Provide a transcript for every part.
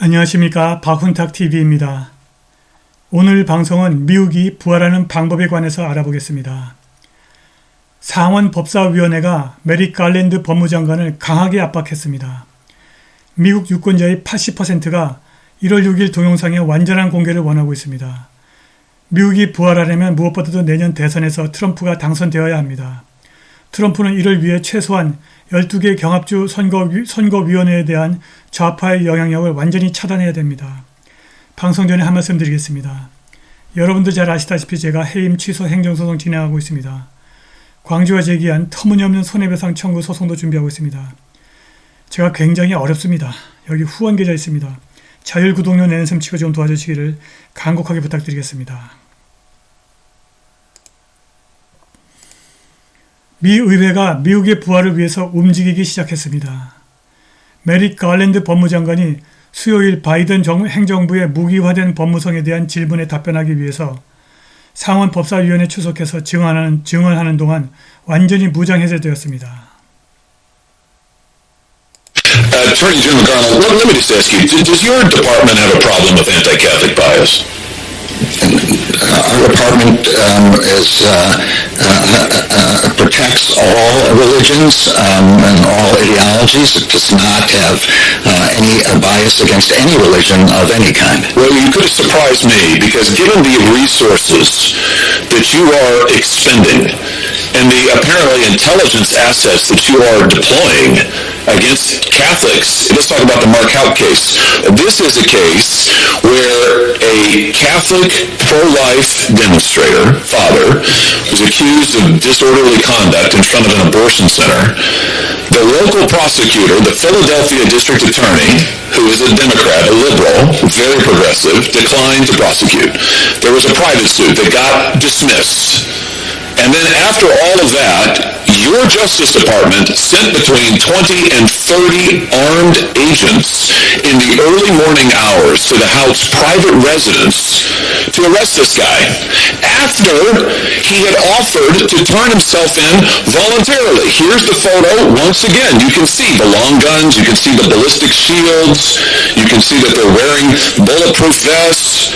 안녕하십니까, 박훈탁TV입니다. 오늘 방송은 미국이 부활하는 방법에 관해서 알아보겠습니다. 상원법사위원회가 메릭 갈랜드 법무장관을 강하게 압박했습니다. 미국 유권자의 80%가 1월 6일 동영상의 완전한 공개를 원하고 있습니다. 미국이 부활하려면 무엇보다도 내년 대선에서 트럼프가 당선되어야 합니다. 트럼프는 이를 위해 최소한 12개 경합주 선거위원회에 대한 좌파의 영향력을 완전히 차단해야 됩니다. 방송 전에 한 말씀 드리겠습니다. 여러분도 잘 아시다시피 제가 해임 취소 행정소송 진행하고 있습니다. 광주와 제기한 터무니없는 손해배상 청구 소송도 준비하고 있습니다. 제가 굉장히 어렵습니다. 여기 후원 계좌 있습니다. 자율구독료 내는 셈 치고 좀 도와주시기를 간곡하게 부탁드리겠습니다. 미 의회가 미국의 부활을 위해서 움직이기 시작했습니다. 메릭 갈랜드 법무장관이 수요일 바이든 행정부의 무기화된 법무성에 대한 질문에 답변하기 위해서 상원법사위원회 출석해서 증언하는 동안 완전히 무장해제되었습니다. Attorney General Garland, let me just ask you, does your department have a problem with anti-Catholic bias? Our department protects all religions and all ideologies. It does not have any bias against any religion of any kind. Well, you could have surprised me because given the resources that you are expending and the apparently intelligence assets that you are deploying against Catholics, let's talk about the Mark Houck case. This is a case where a Catholic pro-life demonstrator, father, was accused of disorderly conduct in front of an abortion center. The local prosecutor, the Philadelphia district attorney, who is a Democrat, a liberal, very progressive, declined to prosecute. There was a private suit that got dismissed. And then after all of that, your Justice Department sent between 20 and 30 armed agents in the early morning hours to the Houck's private residence to arrest this guy after he had offered to turn himself in voluntarily. Here's the photo. Once again, you can see the long guns, you can see the ballistic shields, you can see that they're wearing bulletproof vests.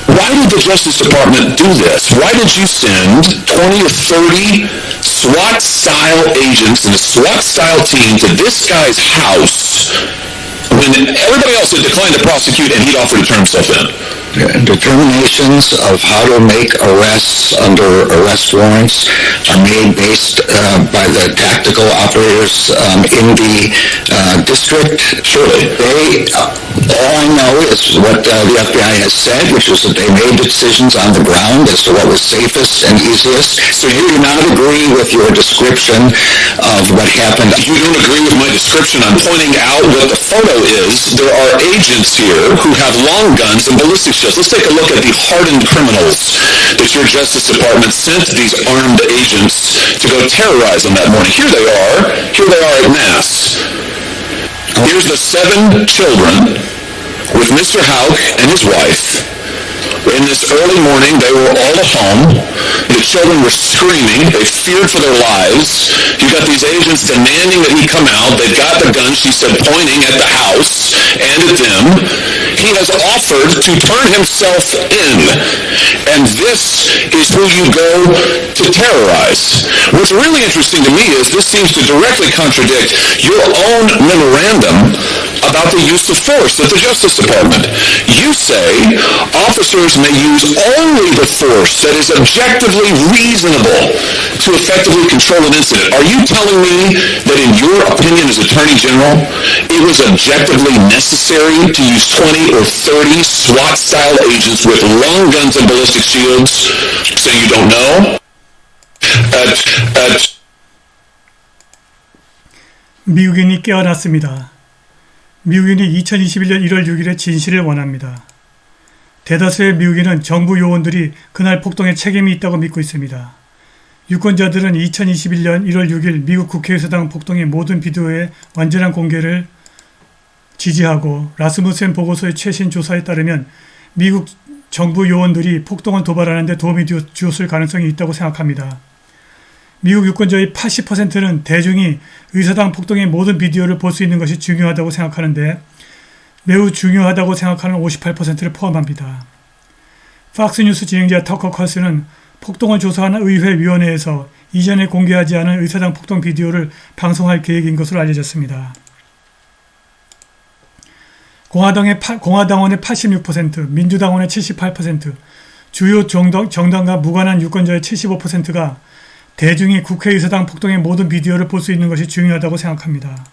Why did the Justice Department do this? Why did you send 20 or 30 SWAT-style agents and a SWAT-style team to this guy's house when everybody else had declined to prosecute and he'd offered to turn himself in? Determinations of how to make arrests under arrest warrants are made based by the tactical operators in the district. Surely. All I know is what the FBI has said, which is that they made decisions on the ground as to what was safest and easiest. So you do not agree with your description of what happened. You don't agree with my description. I'm pointing out what the photo is. There are agents here who have long guns and ballistic shields. Let's take a look at the hardened criminals that your Justice Department sent these armed agents to go terrorize them that morning. Here they are at Mass. Here's the 7 children with Mr. Houck and his wife. In this early morning, they were all at home. The children were screaming. They feared for their lives. You got these agents demanding that he come out. They've got the guns, she said, pointing at the house and at them. He has offered to turn himself in. And this is who you go to terrorize. What's really interesting to me is this seems to directly contradict your own memorandum about the use of force at the Justice Department. You say officers may use only the force that is objectively reasonable to effectively control an incident. Are you telling me that in your opinion as Attorney General, it was objectively necessary to use 20 or 30 SWAT-style agents with long guns and ballistic shields so you don't know? 미국인이 깨어났습니다. 미국인이 2021년 1월 6일에 진실을 원합니다. 대다수의 미국인은 정부 요원들이 그날 폭동에 책임이 있다고 믿고 있습니다. 유권자들은 2021년 1월 6일 미국 국회의사당 폭동의 모든 비디오의 완전한 공개를 지지하고 라스무센 보고서의 최신 조사에 따르면 미국 정부 요원들이 폭동을 도발하는 데 도움이 주었을 가능성이 있다고 생각합니다. 미국 유권자의 80%는 대중이 의사당 폭동의 모든 비디오를 볼 수 있는 것이 중요하다고 생각하는데 매우 중요하다고 생각하는 58%를 포함합니다. 팍스뉴스 진행자 터커 컬슨은 폭동을 조사하는 의회위원회에서 이전에 공개하지 않은 의사당 폭동 비디오를 방송할 계획인 것으로 알려졌습니다. 공화당원의 86%, 민주당원의 78%, 주요 정당과 무관한 유권자의 75%가 대중이 국회의사당 폭동의 모든 비디오를 볼 수 있는 것이 중요하다고 생각합니다.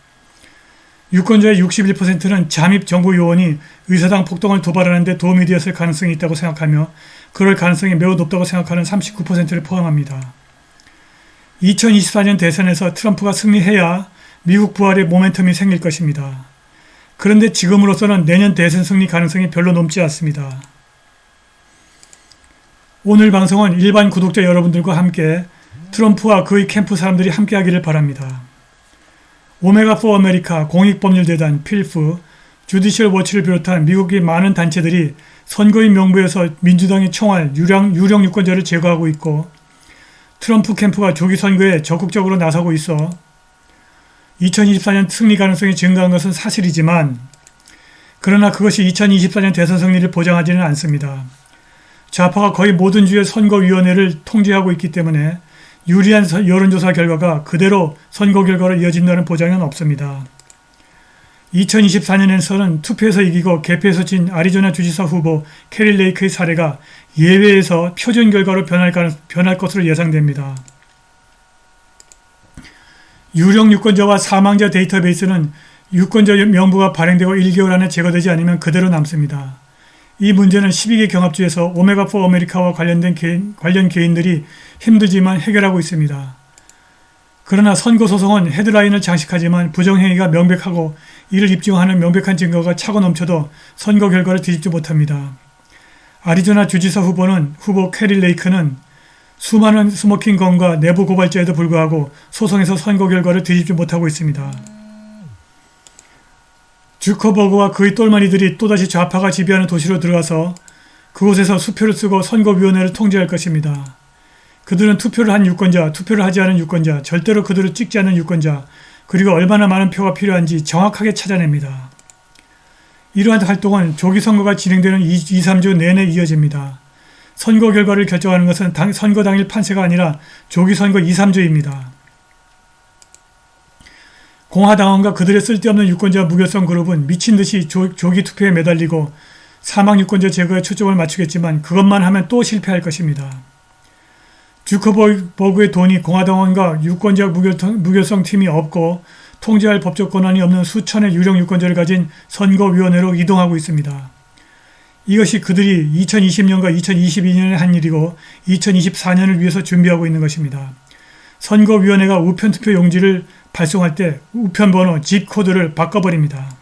유권자의 61%는 잠입 정부 요원이 의사당 폭동을 도발하는 데 도움이 되었을 가능성이 있다고 생각하며 그럴 가능성이 매우 높다고 생각하는 39%를 포함합니다. 2024년 대선에서 트럼프가 승리해야 미국 부활의 모멘텀이 생길 것입니다. 그런데 지금으로서는 내년 대선 승리 가능성이 별로 높지 않습니다. 오늘 방송은 일반 구독자 여러분들과 함께 트럼프와 그의 캠프 사람들이 함께하기를 바랍니다. 오메가4 아메리카, 공익법률재단, 필프, 주디셜 워치를 비롯한 미국의 많은 단체들이 선거인 명부에서 민주당의 총알, 유령 유권자를 제거하고 있고 트럼프 캠프가 조기 선거에 적극적으로 나서고 있어 2024년 승리 가능성이 증가한 것은 사실이지만 그러나 그것이 2024년 대선 승리를 보장하지는 않습니다. 좌파가 거의 모든 주의 선거위원회를 통제하고 있기 때문에 유리한 여론조사 결과가 그대로 선거 결과로 이어진다는 보장은 없습니다. 2024년에서는 투표에서 이기고 개표에서 진 아리조나 주지사 후보 캐리 레이크의 사례가 예외에서 표준 결과로 변할 것으로 예상됩니다. 유령 유권자와 사망자 데이터베이스는 유권자 명부가 발행되고 1개월 안에 제거되지 않으면 그대로 남습니다. 이 문제는 12개 경합주에서 오메가4 아메리카와 관련 개인들이 힘들지만 해결하고 있습니다. 그러나 선거소송은 헤드라인을 장식하지만 부정행위가 명백하고 이를 입증하는 명백한 증거가 차고 넘쳐도 선거 결과를 뒤집지 못합니다. 아리조나 주지사 후보 캐리 레이크는 수많은 스모킹건과 내부 고발자에도 불구하고 소송에서 선거 결과를 뒤집지 못하고 있습니다. 주커버그와 그의 똘마니들이 또다시 좌파가 지배하는 도시로 들어가서 그곳에서 수표를 쓰고 선거위원회를 통제할 것입니다. 그들은 투표를 한 유권자, 투표를 하지 않은 유권자, 절대로 그들을 찍지 않은 유권자, 그리고 얼마나 많은 표가 필요한지 정확하게 찾아냅니다. 이러한 활동은 조기 선거가 진행되는 2, 3주 내내 이어집니다. 선거 결과를 결정하는 것은 선거 당일 판세가 아니라 조기 선거 2, 3주입니다. 공화당원과 그들의 쓸데없는 유권자 무결성 그룹은 미친듯이 조기 투표에 매달리고 사망 유권자 제거에 초점을 맞추겠지만 그것만 하면 또 실패할 것입니다. 주커버그의 돈이 공화당원과 유권자 무결성 팀이 없고 통제할 법적 권한이 없는 수천의 유령 유권자를 가진 선거위원회로 이동하고 있습니다. 이것이 그들이 2020년과 2022년에 한 일이고 2024년을 위해서 준비하고 있는 것입니다. 선거위원회가 우편투표 용지를 발송할 때 우편번호, 집코드를 바꿔버립니다.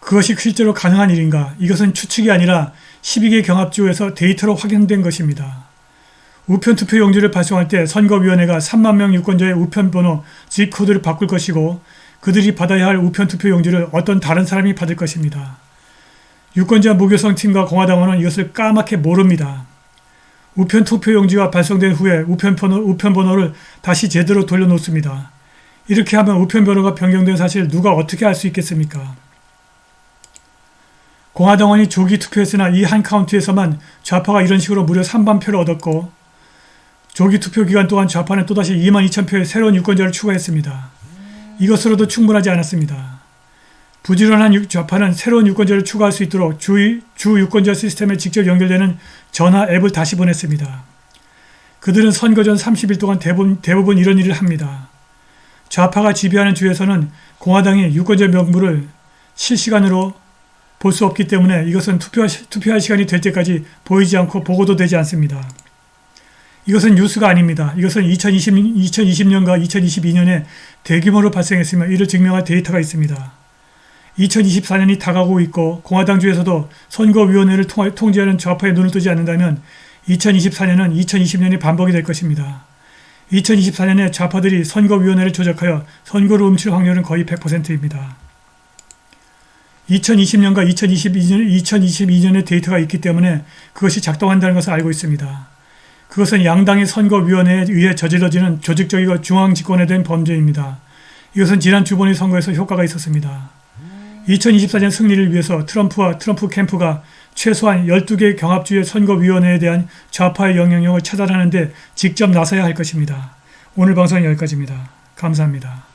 그것이 실제로 가능한 일인가? 이것은 추측이 아니라 12개 경합주에서 데이터로 확인된 것입니다. 우편투표 용지를 발송할 때 선거위원회가 3만 명 유권자의 우편번호, 집코드를 바꿀 것이고 그들이 받아야 할 우편투표 용지를 어떤 다른 사람이 받을 것입니다. 유권자 무결성 팀과 공화당원은 이것을 까맣게 모릅니다. 우편 투표용지가 발송된 후에 우편번호를 다시 제대로 돌려놓습니다. 이렇게 하면 우편번호가 변경된 사실을 누가 어떻게 알 수 있겠습니까? 공화당원이 조기 투표했으나 이 한 카운티에서만 좌파가 이런 식으로 무려 3만 표를 얻었고 조기 투표 기간 동안 좌파는 또다시 2만 2천 표의 새로운 유권자를 추가했습니다. 이것으로도 충분하지 않았습니다. 부지런한 좌파는 새로운 유권자를 추가할 수 있도록 주 유권자 시스템에 직접 연결되는 전화 앱을 다시 보냈습니다. 그들은 선거 전 30일 동안 대부분 이런 일을 합니다. 좌파가 지배하는 주에서는 공화당이 유권자 명부를 실시간으로 볼 수 없기 때문에 이것은 투표할 시간이 될 때까지 보이지 않고 보고도 되지 않습니다. 이것은 뉴스가 아닙니다. 이것은 2020년과 2022년에 대규모로 발생했으며 이를 증명할 데이터가 있습니다. 2024년이 다가오고 있고 공화당주에서도 선거위원회를 통제하는 좌파의 눈을 뜨지 않는다면 2024년은 2020년이 반복이 될 것입니다. 2024년에 좌파들이 선거위원회를 조작하여 선거를 훔칠 확률은 거의 100%입니다. 2020년과 2022년의 데이터가 있기 때문에 그것이 작동한다는 것을 알고 있습니다. 그것은 양당의 선거위원회에 의해 저질러지는 조직적이고 중앙집권에 대한 범죄입니다. 이것은 지난 주본의 선거에서 효과가 있었습니다. 2024년 승리를 위해서 트럼프와 트럼프 캠프가 최소한 12개 경합주의 선거위원회에 대한 좌파의 영향력을 차단하는 데 직접 나서야 할 것입니다. 오늘 방송은 여기까지입니다. 감사합니다.